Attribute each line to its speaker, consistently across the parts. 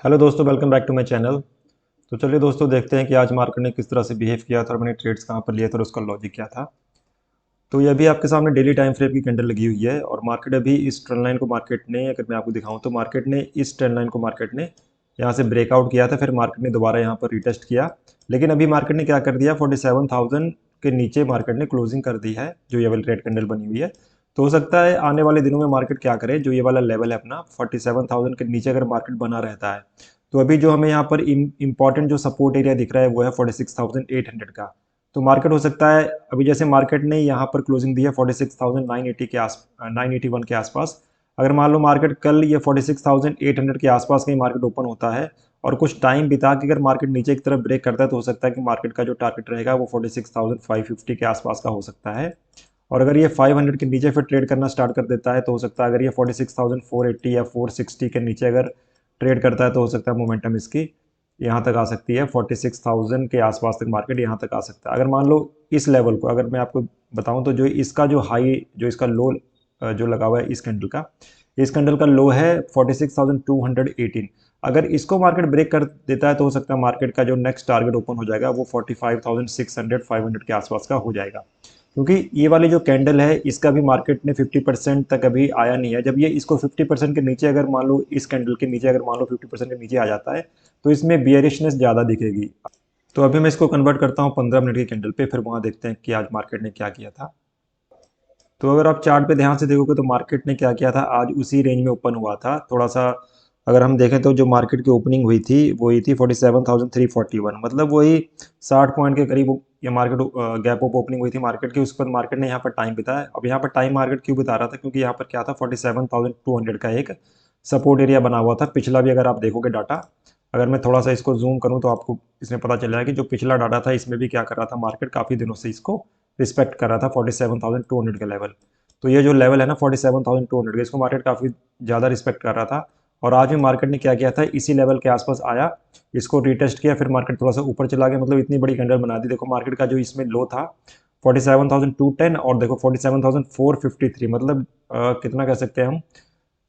Speaker 1: Hello दोस्तों, welcome back to my channel. तो चलिए दोस्तों, देखते हैं कि आज मार्केट ने किस तरह से बिहेव किया था और मैंने ट्रेड्स कहाँ पर लिए थे और उसका लॉजिक क्या था। तो ये अभी आपके सामने डेली टाइम फ्रेम की कैंडल लगी हुई है और मार्केट अभी इस ट्रेंड लाइन को मार्केट ने, अगर मैं आपको दिखाऊं तो मार्केट ने इस ट्रेंड लाइन को मार्केट ने यहाँ से ब्रेकआउट किया था। फिर मार्केट ने दोबारा यहाँ पर रिटेस्ट किया, लेकिन अभी मार्केट ने क्या कर दिया, 47,000 के नीचे मार्केट ने क्लोजिंग कर दी है, जो ये वाली रेड कैंडल बनी हुई है। तो हो सकता है आने वाले दिनों में मार्केट क्या करे, जो ये वाला लेवल है अपना 47,000 के नीचे अगर मार्केट बना रहता है तो अभी जो हमें यहाँ पर इम्पॉर्टेंट जो सपोर्ट एरिया दिख रहा है वो है 46,800 का। तो मार्केट हो सकता है अभी, जैसे मार्केट ने यहाँ पर क्लोजिंग दी है 46,980 के 981 के आसपास। अगर मान लो मार्केट कल ये 46,800 के आसपास कहीं मार्केट ओपन होता है और कुछ टाइम बिता के अगर मार्केट नीचे की तरफ ब्रेक करता है तो हो सकता है कि मार्केट का जो टारगेट रहेगा वो 46,550 के आसपास का हो सकता है। और अगर ये 500 के नीचे फिर ट्रेड करना स्टार्ट कर देता है तो हो सकता है अगर ये 46,480 या 460 के नीचे अगर ट्रेड करता है तो हो सकता है मोमेंटम इसकी यहाँ तक आ सकती है, 46,000 के आसपास तक मार्केट यहाँ तक आ सकता है। अगर मान लो इस लेवल को अगर मैं आपको बताऊं तो जो इसका जो हाई, जो इसका लो जो लगा हुआ है इस कैंडल का लो है 46,218। अगर इसको मार्केट ब्रेक कर देता है तो हो सकता है मार्केट का जो नेक्स्ट टारगेट ओपन हो जाएगा वो 45,600 500 के आसपास का हो जाएगा। क्योंकि ये वाली जो कैंडल है इसका भी मार्केट ने 50% तक अभी आया नहीं है। जब ये इसको 50% के नीचे, अगर मान लो इस कैंडल के नीचे अगर मान लो 50% के नीचे आ जाता है तो इसमें बियरिशनेस ज़्यादा दिखेगी। तो अभी मैं इसको कन्वर्ट करता हूँ 15 मिनट की कैंडल पे, फिर वहाँ देखते हैं कि आज मार्केट ने क्या किया था। तो अगर आप चार्ट पे ध्यान से देखोगे तो मार्केट ने क्या किया था, आज उसी रेंज में ओपन हुआ था थोड़ा सा। अगर हम देखें तो जो मार्केट की ओपनिंग हुई थी वो हुई थी 47,341, मतलब वही 60 पॉइंट के करीब ये मार्केट गैप अप ओपनिंग हुई थी मार्केट की। उसके बाद मार्केट ने यहाँ पर टाइम बिताया। अब यहाँ पर टाइम मार्केट क्यों बिता रहा था, क्योंकि यहाँ पर क्या था, 47,200 का एक सपोर्ट एरिया बना हुआ था। पिछला भी अगर आप देखोगे डाटा, अगर मैं थोड़ा सा इसको जूम करूँ तो आपको इसमें पता चल जाएगा कि जो पिछला डाटा था इसमें भी क्या कर रहा था, मार्केट काफ़ी दिनों से इसको रिस्पेक्ट कर रहा था 47,200 का लेवल। तो ये जो लेवल है ना 47,200 का, इसको मार्केट काफ़ी ज़्यादा रिस्पेक्ट कर रहा था। और आज भी मार्केट ने क्या किया था, इसी लेवल के आसपास आया, इसको रिटेस्ट किया, फिर मार्केट थोड़ा सा ऊपर चला गया, मतलब इतनी बड़ी कैंडल बना दी। देखो मार्केट का जो इसमें लो था 47,210 और देखो 47,453, मतलब कितना कह सकते हैं हम,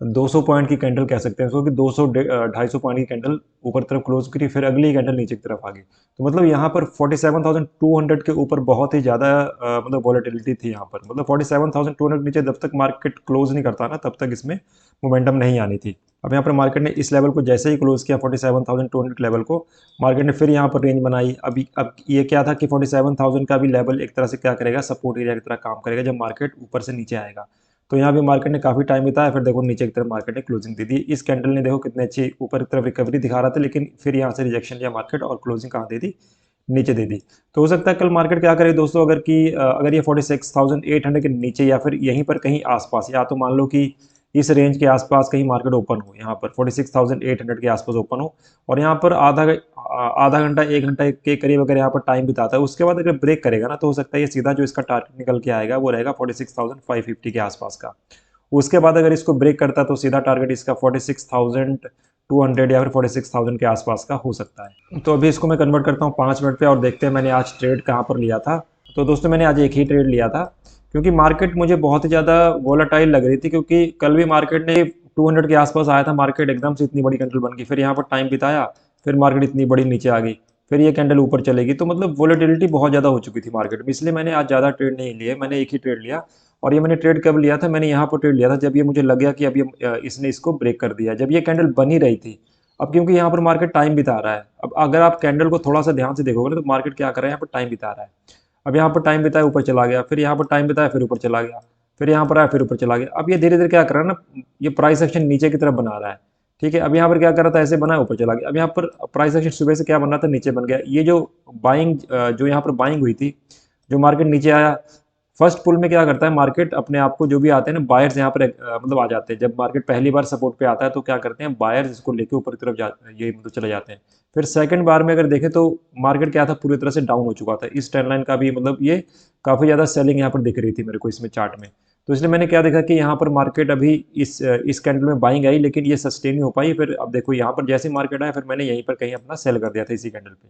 Speaker 1: 200 पॉइंट की कैंडल कह सकते हैं इसको, कि 200 250 पॉइंट की कैंडल ऊपर तरफ क्लोज करी, फिर अगली कैंडल नीचे की तरफ आ गई। तो मतलब यहाँ पर 47,200 के ऊपर बहुत ही ज़्यादा मतलब वॉलेटिलिटी थी यहाँ पर। मतलब 47,200 नीचे जब तक मार्केट क्लोज नहीं करता ना तब तक इसमें मोमेंटम नहीं आनी थी। अब यहाँ पर मार्केट ने इस लेवल को जैसे ही क्लोज किया 47,200 के लेवल को, मार्केट ने फिर यहाँ पर रेंज बनाई। अभी अब ये क्या था कि 47,000 का भी लेवल एक तरह से क्या करेगा, सपोर्ट एरिया की तरह काम करेगा जब मार्केट ऊपर से नीचे आएगा। तो यहाँ भी मार्केट ने काफ़ी टाइम बिताया, फिर देखो नीचे की तरफ मार्केट ने क्लोजिंग दे दी। इस कैंडल ने देखो कितने अच्छी ऊपर की तरफ रिकवरी दिखा रहा था, लेकिन फिर यहाँ से रिजेक्शन लिया मार्केट और क्लोजिंग कहाँ दे दी, नीचे दे दी। तो हो सकता है कल मार्केट क्या करे दोस्तों, अगर ये 46,800 के नीचे या फिर यहीं पर कहीं आसपास, या तो मान लो कि इस रेंज के आसपास कहीं मार्केट ओपन हो, यहाँ पर 46,800 के आसपास ओपन हो और यहाँ पर आधा घंटा 1 घंटा के करीब अगर यहाँ पर टाइम बिताता है, उसके बाद अगर ब्रेक करेगा ना तो हो सकता है ये सीधा जो इसका टारगेट निकल के आएगा वो रहेगा 46,550 के आसपास का। उसके बाद अगर इसको ब्रेक करता है तो सीधा टारगेट इसका 46,200 या फिर 46,000 के आसपास का हो सकता है। तो अभी इसको मैं कन्वर्ट करता हूँ 5 मिनट पे और देखते हैं मैंने आज ट्रेड कहाँ पर लिया था। तो दोस्तों मैंने आज एक ही ट्रेड लिया था, क्योंकि मार्केट मुझे बहुत ही ज़्यादा वोलाटाइल लग रही थी, क्योंकि कल भी मार्केट ने 200 के आसपास आया था, मार्केट एकदम से इतनी बड़ी कैंडल बन गई, फिर यहाँ पर टाइम बिताया, फिर मार्केट इतनी बड़ी नीचे आ गई, फिर ये कैंडल ऊपर चलेगी। तो मतलब वोलेटिलिटी बहुत ज़्यादा हो चुकी थी मार्केट में, इसलिए मैंने आज ज़्यादा ट्रेड नहीं लिए, मैंने एक ही ट्रेड लिया। और ये मैंने ट्रेड कब लिया था, मैंने यहाँ पर ट्रेड लिया था जब ये मुझे लग गया कि अब ये इसने इसको ब्रेक कर दिया, जब ये कैंडल बनी रही थी। अब क्योंकि यहाँ पर मार्केट टाइम बिता रहा है, अब अगर आप कैंडल को थोड़ा सा ध्यान से देखोगे ना तो मार्केट क्या कर रहा है, यहाँ पर टाइम बिता रहा है। अब यहाँ पर टाइम बिताया ऊपर चला गया, फिर यहाँ पर टाइम बिताया फिर ऊपर चला गया, फिर यहाँ पर आया फिर ऊपर चला गया। अब ये धीरे धीरे क्या कर रहा है ना, ये प्राइस एक्शन नीचे की तरफ बना रहा है। ठीक है, अब यहाँ पर क्या कर रहा था, ऐसे बना ऊपर चला गया। अब यहाँ पर प्राइस एक्शन सुबह से क्या बन रहा था, नीचे बन गया। ये जो बाइंग, जो यहाँ पर बाइंग हुई थी, जो मार्केट नीचे आया, फर्स्ट पुल में क्या करता है मार्केट अपने आप को, जो भी आते हैं ना बायर्स यहाँ पर मतलब आ जाते हैं। जब मार्केट पहली बार सपोर्ट पे आता है तो क्या करते हैं बायर्स इसको लेके ऊपर की तरफ ये मतलब चले जाते हैं। फिर सेकंड बार में अगर देखें तो मार्केट क्या था, पूरी तरह से डाउन हो चुका था। इस ट्रेंड लाइन का भी मतलब ये काफ़ी ज़्यादा सेलिंग यहाँ पर दिख रही थी मेरे को इसमें चार्ट में। तो इसलिए मैंने क्या देखा कि यहाँ पर मार्केट अभी इस कैंडल में बाइंग आई, लेकिन ये सस्टेन नहीं हो पाई। फिर अब देखो यहाँ पर जैसे मार्केट आया फिर मैंने यहीं पर कहीं अपना सेल कर दिया था इसी कैंडल पे।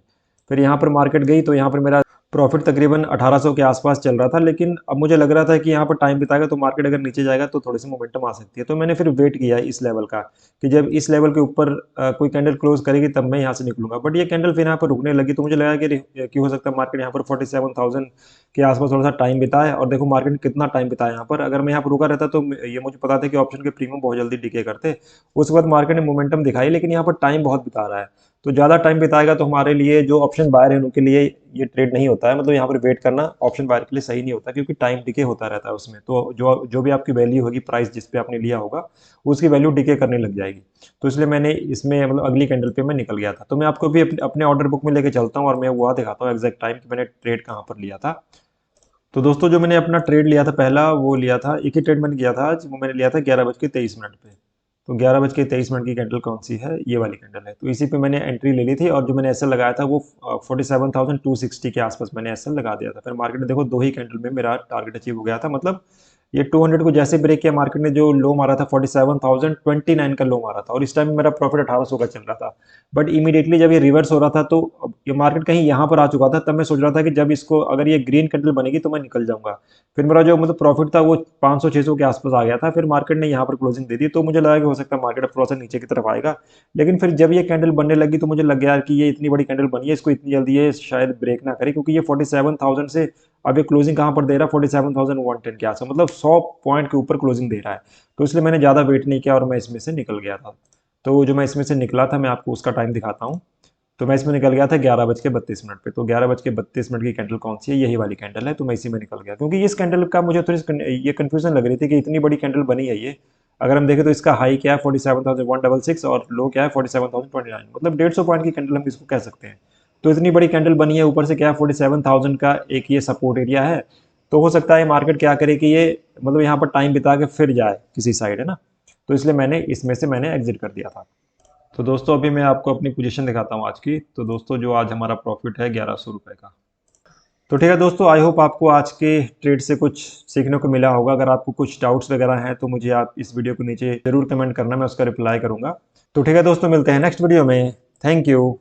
Speaker 1: फिर यहाँ पर मार्केट गई तो यहाँ पर मेरा प्रॉफिट तकरीबन 1800 के आसपास चल रहा था, लेकिन अब मुझे लग रहा था कि यहाँ पर टाइम बिताएगा तो मार्केट अगर नीचे जाएगा तो थोड़ी सी मोमेंटम आ सकती है। तो मैंने फिर वेट किया इस लेवल का कि जब इस लेवल के ऊपर कोई कैंडल क्लोज करेगी तब मैं यहाँ से निकलूंगा। बट ये कैंडल फिर यहाँ पर रुकने लगी तो मुझे लगा कि हो सकता है मार्केट यहाँ पर 47,000 के आसपास थोड़ा सा टाइम बिताए। और देखो मार्केट ने कितना टाइम बिताया यहाँ पर। अगर मैं यहाँ पर रुका रहता तो ये मुझे पता था कि ऑप्शन के प्रीमियम बहुत जल्दी डिके करते। उसके बाद मार्केट ने मोमेंटम दिखाई, लेकिन यहाँ पर टाइम बहुत बिता रहा है। तो ज़्यादा टाइम बिताएगा तो हमारे लिए जो ऑप्शन बायर है उनके लिए ये ट्रेड नहीं होता है। मतलब यहाँ पर वेट करना ऑप्शन बायर के लिए सही नहीं होता, क्योंकि टाइम डिके होता रहता है उसमें। तो जो भी आपकी वैल्यू होगी, प्राइस जिस पे आपने लिया होगा, उसकी वैल्यू डिके करने लग जाएगी। तो इसलिए मैंने इसमें मतलब अगली कैंडल पे मैं निकल गया था। तो मैं आपको भी अपने ऑर्डर बुक में लेके चलता हूँ और मैं वहाँ दिखाता हूँ एग्जैक्ट टाइम कि मैंने ट्रेड कहाँ पर लिया था। तो दोस्तों जो मैंने अपना ट्रेड लिया था पहला, वो लिया था, एक ही ट्रेड मैंने किया था आज, वो मैंने लिया था 11:23 पे। तो 11:23 की कैंडल कौन सी है? ये वाली कैंडल है। तो इसी पे मैंने एंट्री ले ली थी और जो मैंने एसएल लगाया था वो 47,260 के आसपास मैंने एसएल लगा दिया था। फिर मार्केट ने देखो 2 ही कैंडल में मेरा टारगेट अचीव हो गया था। मतलब ये 200 को जैसे ब्रेक किया, मार्केट ने जो लो मारा था 47,029 का लो मारा था, और इस टाइम मेरा प्रॉफिट 1800 का चल रहा था। बट इमीडिएटली जब ये रिवर्स हो रहा था तो ये मार्केट कहीं यहाँ पर आ चुका था, तब मैं सोच रहा था कि जब इसको अगर ये ग्रीन कैंडल बनेगी तो मैं निकल जाऊंगा। फिर मेरा जो मतलब प्रॉफिट था वो 500-600 के आसपास आ गया था। फिर मार्केट ने यहाँ पर क्लोजिंग दे दी, तो मुझे लगा कि हो सकता है मार्केट अब थोड़ा सा नीचे की तरफ आएगा। लेकिन फिर जब ये कैंडल बनने लगी तो मुझे लग गया कि ये इतनी बड़ी कैंडल बनी है, इसको इतनी जल्दी ये शायद ब्रेक ना करे, क्योंकि ये 47,000 से अब ये क्लोजिंग कहाँ पर दे रहा है? 47,110 के आसपास, मतलब 100 पॉइंट के ऊपर क्लोजिंग दे रहा है। तो इसलिए मैंने ज़्यादा वेट नहीं किया और मैं इसमें से निकल गया था। तो जो मैं इसमें से निकला था मैं आपको उसका टाइम दिखाता हूँ। तो मैं इसमें निकल गया था 11:32 पे। तो 11:32 की कैंडल कौन सी है? यही वाली कैंडल है। तो मैं इसी में निकल गया, क्योंकि इस कैंडल का मुझे थोड़ी ये कन्फ्यूजन लग रही थी कि इतनी बड़ी कैंडल बनी है ये। अगर हम देखें तो इसका हाई क्या है? 47,166 और लो क्या है? 47,029। मतलब 150 पॉइंट की कैंडल हम इसको कह सकते हैं। तो इतनी बड़ी कैंडल बनी है, ऊपर से क्या है 47,000 का एक ये सपोर्ट एरिया है। तो हो सकता है मार्केट क्या करे कि ये मतलब यहाँ पर टाइम बिता के फिर जाए किसी साइड, है ना। तो इसलिए मैंने इसमें से एग्जिट कर दिया था। तो दोस्तों अभी मैं आपको अपनी पोजीशन दिखाता हूँ आज की। तो दोस्तों जो आज हमारा प्रॉफिट है 1100 रुपये का। तो ठीक है दोस्तों, आई होप आपको आज के ट्रेड से कुछ सीखने को मिला होगा। अगर आपको कुछ डाउट्स वगैरह हैं तो मुझे आप इस वीडियो को नीचे ज़रूर कमेंट करना, मैं उसका रिप्लाई करूँगा। तो ठीक है दोस्तों, मिलते हैं नेक्स्ट वीडियो में। Thank you.